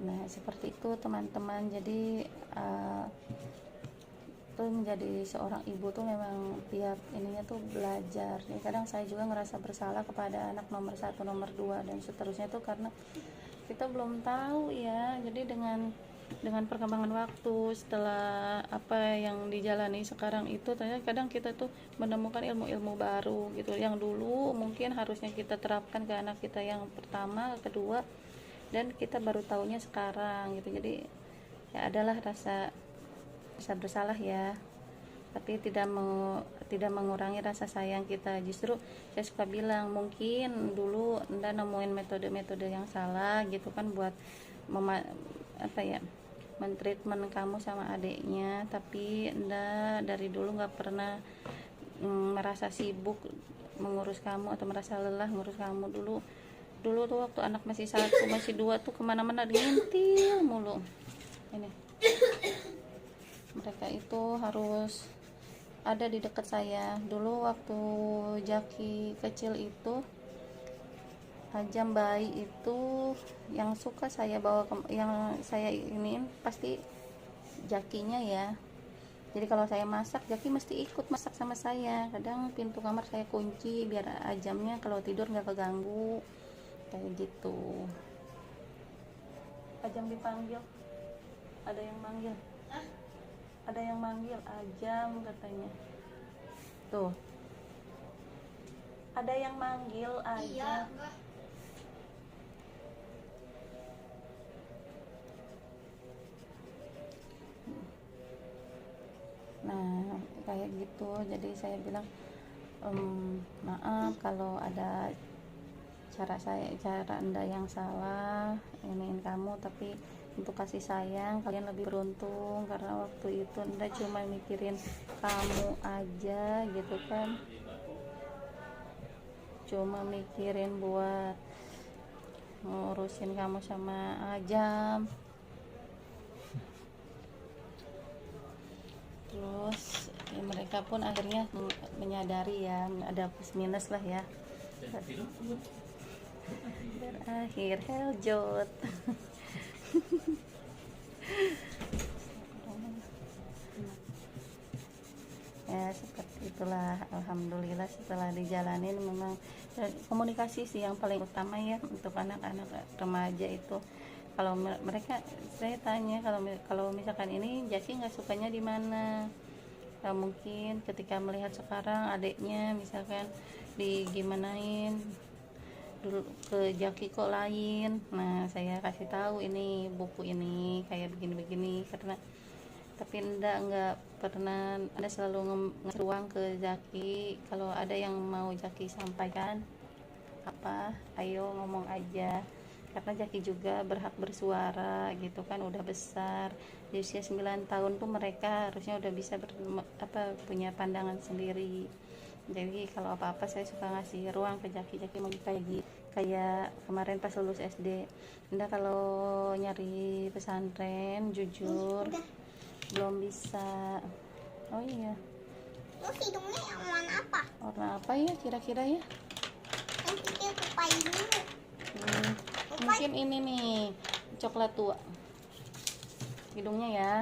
Nah seperti itu teman-teman. Jadi tuh menjadi seorang ibu tuh memang tiap ininya tuh belajar ya. Kadang saya juga ngerasa bersalah kepada anak nomor 1, nomor 2 dan seterusnya tuh, karena kita belum tahu ya. Jadi dengan perkembangan waktu, setelah apa yang dijalani sekarang itu, ternyata kadang kita tuh menemukan ilmu-ilmu baru gitu, yang dulu mungkin harusnya kita terapkan ke anak kita yang pertama, kedua, dan kita baru tahunya sekarang gitu. Jadi ya adalah rasa bersalah ya, tapi tidak mengurangi rasa sayang kita. Justru saya suka bilang, mungkin dulu Anda nemuin metode-metode yang salah gitu kan, buat mentreatment kamu sama adiknya, tapi Anda dari dulu nggak pernah merasa sibuk mengurus kamu atau merasa lelah ngurus kamu dulu. Dulu tuh waktu anak masih satu masih dua tuh kemana-mana diintil mulu. Ini mereka itu harus ada di dekat saya. Dulu waktu Jaki kecil itu, Ajam bayi itu yang suka saya bawa yang saya iniin pasti Jakinya ya. Jadi kalau saya masak, Jaki mesti ikut masak sama saya. Kadang pintu kamar saya kunci biar Ajamnya kalau tidur nggak keganggu, kayak gitu. Ajam dipanggil, ada yang manggil, ada yang manggil Ajam katanya. Tuh, ada yang manggil Ajam. Nah kayak gitu, jadi saya bilang maaf kalau ada cara anda yang salah iniin kamu, tapi untuk kasih sayang kalian lebih beruntung karena waktu itu anda cuma mikirin kamu aja gitu kan, cuma mikirin buat ngurusin kamu sama Ajam. Terus ya, mereka pun akhirnya menyadari ya ada plus minus lah ya. Berakhir heljot. Ya seperti itulah, alhamdulillah setelah dijalanin memang komunikasi sih yang paling utama ya untuk anak-anak remaja itu. Kalau mereka, saya tanya kalau misalkan ini Jaki nggak sukanya di mana, mungkin ketika melihat sekarang adiknya misalkan digimanain dulu ke Jaki kok lain, nah saya kasih tahu ini buku ini kayak begini-begini karena, tapi nggak pernah ada selalu ngasih ruang ke Jaki. Kalau ada yang mau Jaki sampaikan apa, ayo ngomong aja, karena Jaki juga berhak bersuara gitu kan, udah besar di usia 9 tahun tuh mereka harusnya udah bisa punya pandangan sendiri. Jadi kalau apa-apa saya suka ngasih ruang ke Jaki mau kayak kemarin pas lulus SD. Nda kalau nyari pesantren jujur belum bisa. Oh iya, Terus hidungnya yang warna apa? warna apa ya kira-kira ya? Yang pikir tupai dulu. Mungkin ini nih coklat tua hidungnya ya.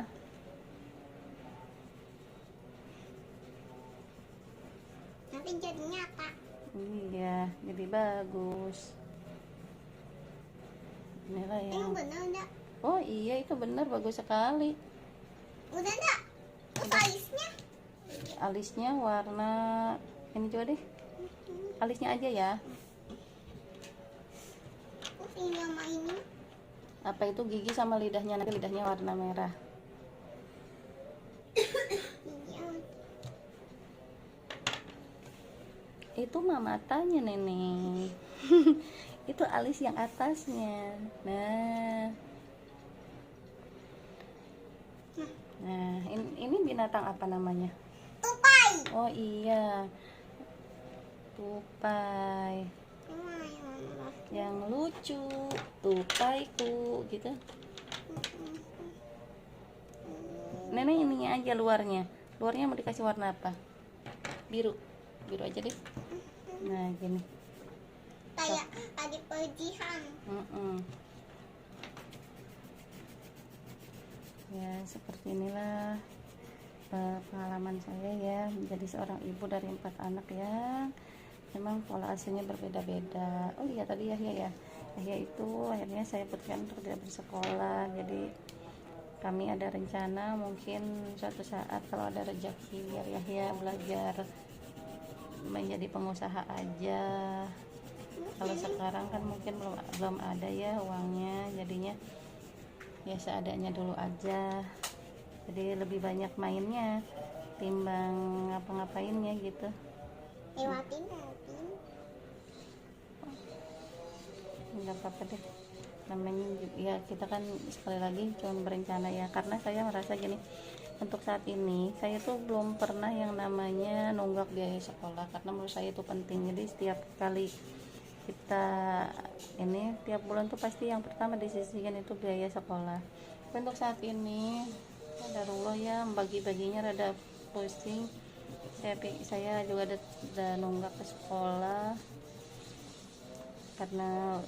Nanti jadi nyata. Iya, jadi bagus. Inilah Ini yang. bener enggak? Oh iya, itu benar, bagus sekali. Udah enggak? Terus alisnya? Alisnya warna ini coba deh. Alisnya aja ya. Terus ini sama ini? Apa itu gigi sama lidahnya, nanti lidahnya warna merah. Iya. Itu mah matanya nenek. Itu alis yang atasnya. Nah, ini binatang apa namanya? Tupai. Oh iya, tupai. Yang lucu, tupaiku gitu. Nenek ininya aja luarnya. Luarnya mau dikasih warna apa? Biru. Biru aja deh. Nah, gini. Kayak tadi perjihan. Ya seperti inilah pengalaman saya ya menjadi seorang ibu dari 4 anak ya. Memang pola asuhnya berbeda-beda. Oh iya tadi Yahya itu akhirnya saya putuskan untuk tidak bersekolah. Jadi kami ada rencana mungkin suatu saat kalau ada rezeki biar Yahya belajar menjadi pengusaha aja. Kalau sekarang kan mungkin belum ada ya uangnya, jadinya ya seadanya dulu aja. Jadi lebih banyak mainnya timbang ngapa-ngapainnya gitu. Lewatin. Nggak apa-apa deh, namanya ya kita kan sekali lagi cuma berencana ya, karena saya merasa gini, untuk saat ini saya tuh belum pernah yang namanya nunggak biaya sekolah karena menurut saya itu penting. Jadi setiap kali kita ini tiap bulan tuh pasti yang pertama disisihkan itu biaya sekolah. Untuk saat ini ada rulo ya, bagi-baginya rada pusing. Saya juga ada nunggak ke sekolah karena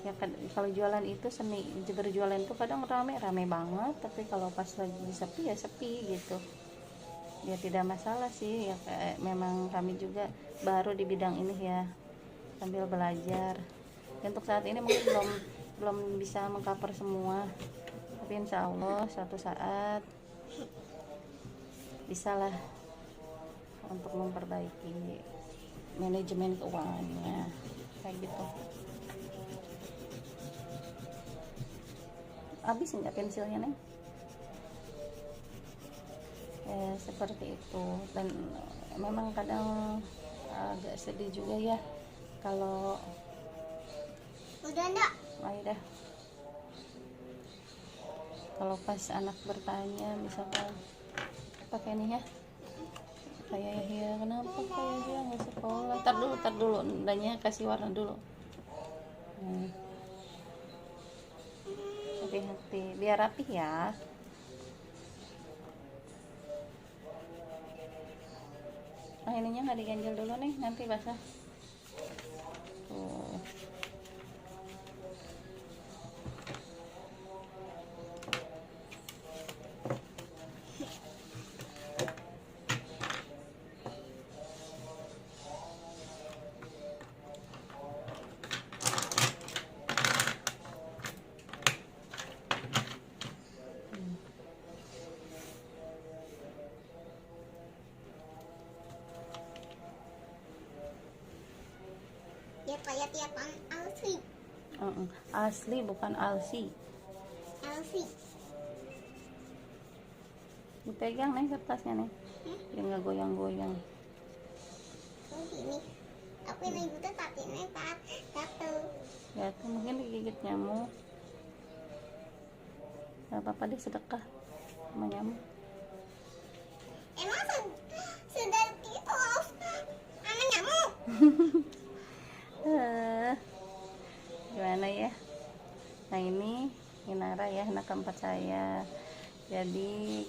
ya kan kalau jualan itu seni berjualan itu kadang rame banget, tapi kalau pas lagi sepi ya sepi gitu ya, tidak masalah sih ya, memang kami juga baru di bidang ini ya, sambil belajar. Untuk saat ini mungkin belum bisa mengcover semua, tapi insya Allah suatu saat bisalah untuk memperbaiki manajemen keuangannya kayak gitu. Habis nggak pensilnya Neng? Seperti itu. Dan memang kadang agak sedih juga ya kalau Udah enggak? dah kalau pas anak bertanya misalkan pakai ini ya, kayak ya kenapa kayak dia nggak sekolah, tar dulu ndanya kasih warna dulu. Hati-hati biar rapih ya. Nah ininya nggak diganjel dulu nih, nanti basah tuh. Ya kayak tiapan Alfi. Asli bukan alsi. Alfi. Dipegang nih kertasnya nih, biar nggak goyang-goyang. Oh gini. Aku yang ibu tuh tapi nekat satu. Ya tuh mungkin digigit nyamuk. Gak apa-apa deh, sedekah sama nyamuk. Emang sudah gitu sama nyamuk. Gimana ya. Nah ini Inara ya, anak keempat saya. Jadi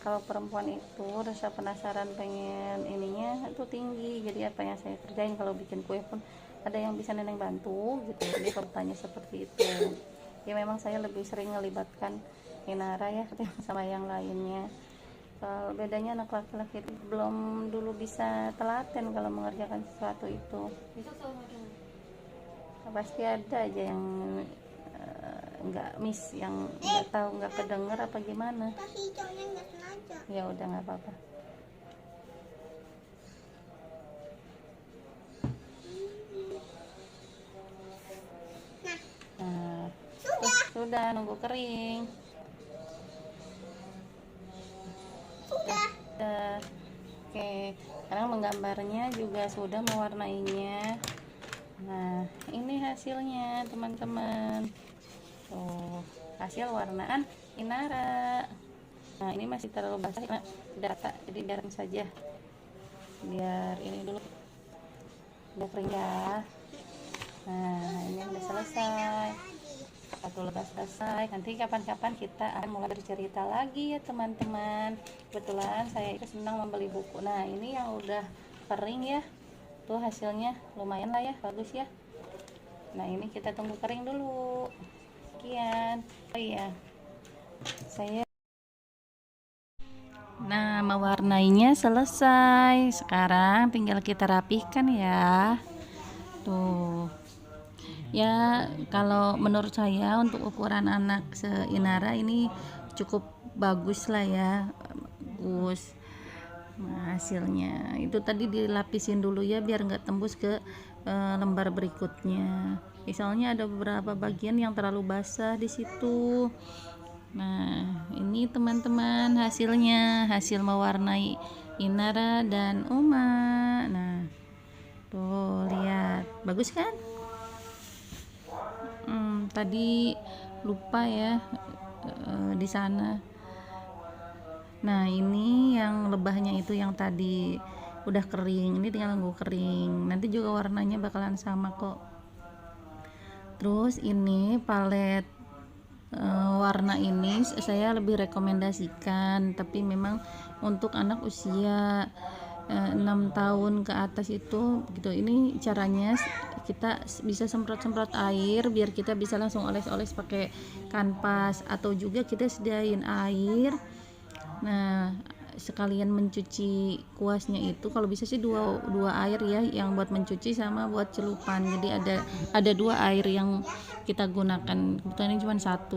kalau perempuan itu rasa penasaran pengen ininya itu tinggi, jadi apa yang saya kerjain kalau bikin kue pun ada yang bisa Neneng bantu gitu. Jadi kalau tanya seperti itu ya, memang saya lebih sering melibatkan Inara ya sama yang lainnya. Kalau bedanya anak laki-laki itu belum dulu bisa telaten kalau mengerjakan sesuatu itu. Pasti ada aja yang nggak miss, yang nggak tahu, nggak kedenger apa gimana. Kasih hijaunya nggak sengaja. Ya udah nggak apa-apa. Nah, sudah nunggu kering. Sudah. Oke, sekarang menggambarnya juga sudah, mewarnainya. Nah ini hasilnya teman-teman, tuh hasil warnaan Inara. Nah ini masih terlalu basah karena tidak rata, jadi biarin saja, biar ini dulu udah kering ya. Nah ini udah selesai, satu udah selesai. Nanti kapan-kapan kita akan mulai bercerita lagi ya teman-teman. Kebetulan saya itu senang membeli buku. Nah ini yang udah kering ya, tuh hasilnya lumayan lah ya, bagus ya. Nah ini kita tunggu kering dulu. Sekian. Oh iya, saya mewarnainya selesai. Sekarang tinggal kita rapihkan ya. Tuh ya, kalau menurut saya untuk ukuran anak se-Inara ini cukup bagus lah ya, bagus. Nah, hasilnya itu tadi dilapisin dulu ya biar nggak tembus ke lembar berikutnya. Misalnya ada beberapa bagian yang terlalu basah di situ. Nah ini teman-teman hasilnya, hasil mewarnai Inara dan Uma. Nah tuh lihat, bagus kan? Tadi lupa ya di sana. Nah ini yang lebahnya itu yang tadi udah kering. Ini tinggal nunggu kering, nanti juga warnanya bakalan sama kok. Terus ini palet warna ini saya lebih rekomendasikan, tapi memang untuk anak usia 6 tahun ke atas itu gitu. Ini caranya kita bisa semprot-semprot air biar kita bisa langsung oles-oles pakai kanvas, atau juga kita sediain air. Nah, sekalian mencuci kuasnya itu kalau bisa sih dua air ya, yang buat mencuci sama buat celupan. Jadi ada 2 air yang kita gunakan, kebetulan ini cuma 1.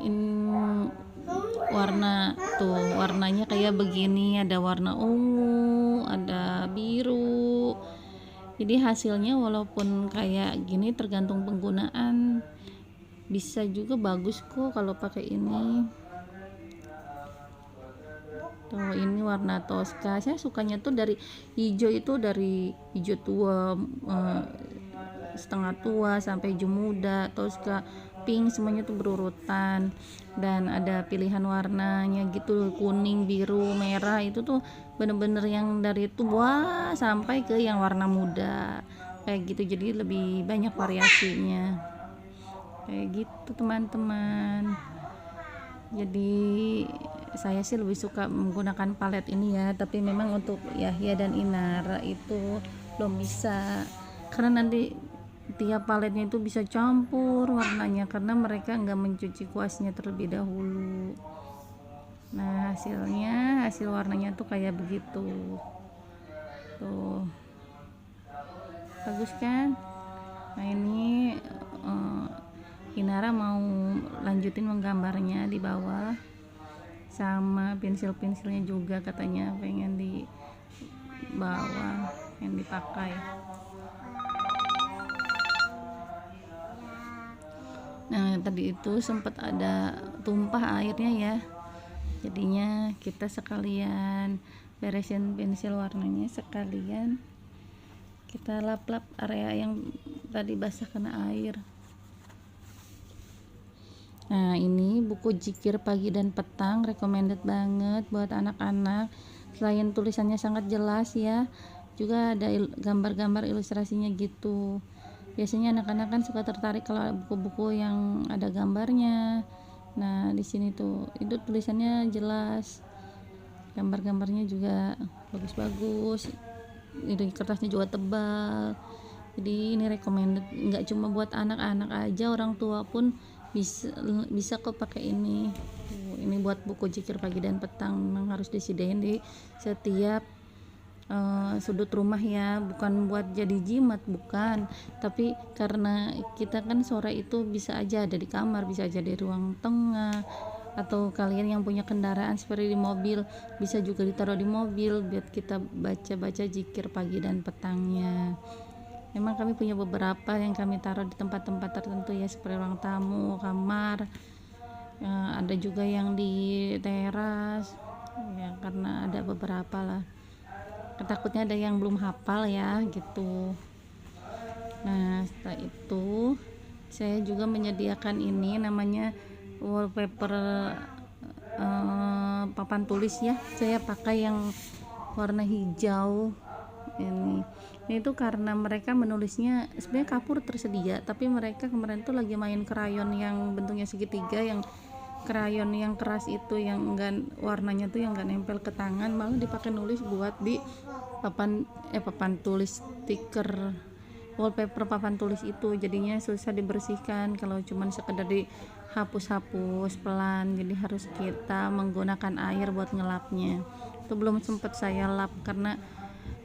Ini warna tuh, warnanya kayak begini, ada warna ungu, ada biru. Jadi hasilnya walaupun kayak gini tergantung penggunaan, bisa juga bagus kok kalau pakai ini. Tuh, ini warna Tosca. Saya sukanya tuh dari hijau itu, dari hijau tua, setengah tua sampai hijau muda, Tosca, pink, semuanya tuh berurutan. Dan ada pilihan warnanya gitu, kuning, biru, merah, itu tuh bener-bener yang dari tua sampai ke yang warna muda kayak gitu. Jadi lebih banyak variasinya kayak gitu teman-teman. Jadi saya sih lebih suka menggunakan palet ini ya, tapi memang untuk Yahya dan Inara itu belum bisa, karena nanti tiap paletnya itu bisa campur warnanya karena mereka nggak mencuci kuasnya terlebih dahulu. Nah, hasil warnanya tuh kayak begitu tuh, bagus kan? Nah, ini Inara mau lanjutin menggambarnya di bawah, sama pensil-pensilnya juga katanya pengen di bawah yang dipakai. Nah, tadi itu sempat ada tumpah airnya ya, jadinya kita sekalian beresin pensil warnanya, sekalian kita lap-lap area yang tadi basah kena air. Nah, ini buku Zikir Pagi dan Petang, recommended banget buat anak-anak. Selain tulisannya sangat jelas ya, juga ada gambar-gambar ilustrasinya gitu. Biasanya anak-anak kan suka tertarik kalau buku-buku yang ada gambarnya. Nah, di sini tuh itu tulisannya jelas, gambar-gambarnya juga bagus-bagus, itu kertasnya juga tebal. Jadi ini recommended, nggak cuma buat anak-anak aja, orang tua pun bisa kok pakai ini. Ini buat buku Zikir Pagi dan Petang, memang harus disediain di setiap sudut rumah ya, bukan buat jadi jimat, bukan, tapi karena kita kan sore itu bisa aja ada di kamar, bisa aja di ruang tengah, atau kalian yang punya kendaraan seperti di mobil bisa juga ditaruh di mobil biar kita baca-baca zikir pagi dan petangnya. Memang kami punya beberapa yang kami taruh di tempat-tempat tertentu ya, seperti ruang tamu, kamar, ada juga yang di teras ya, karena ada beberapa lah, takutnya ada yang belum hafal ya gitu. Nah, setelah itu saya juga menyediakan ini namanya wallpaper papan tulis ya. Saya pakai yang warna hijau ini tuh karena mereka menulisnya sebenarnya kapur tersedia, tapi mereka kemarin tuh lagi main krayon yang bentuknya segitiga, yang krayon yang keras itu, yang enggak warnanya tuh yang enggak nempel ke tangan, malah dipakai nulis buat di papan tulis stiker wallpaper papan tulis itu. Jadinya susah dibersihkan kalau cuman sekedar dihapus-hapus pelan, jadi harus kita menggunakan air buat ngelapnya. Itu belum sempat saya lap karena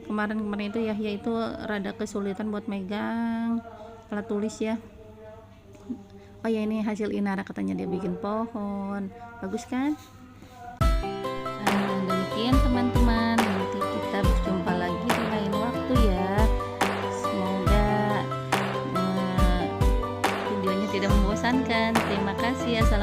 kemarin itu Yahya itu rada kesulitan buat megang alat tulis ya. Oh ya, ini hasil Inara, katanya dia bikin pohon, bagus kan? Nah, demikian teman-teman, nanti kita berjumpa lagi di lain waktu ya. Semoga videonya tidak membosankan. Terima kasih. Assalamualaikum.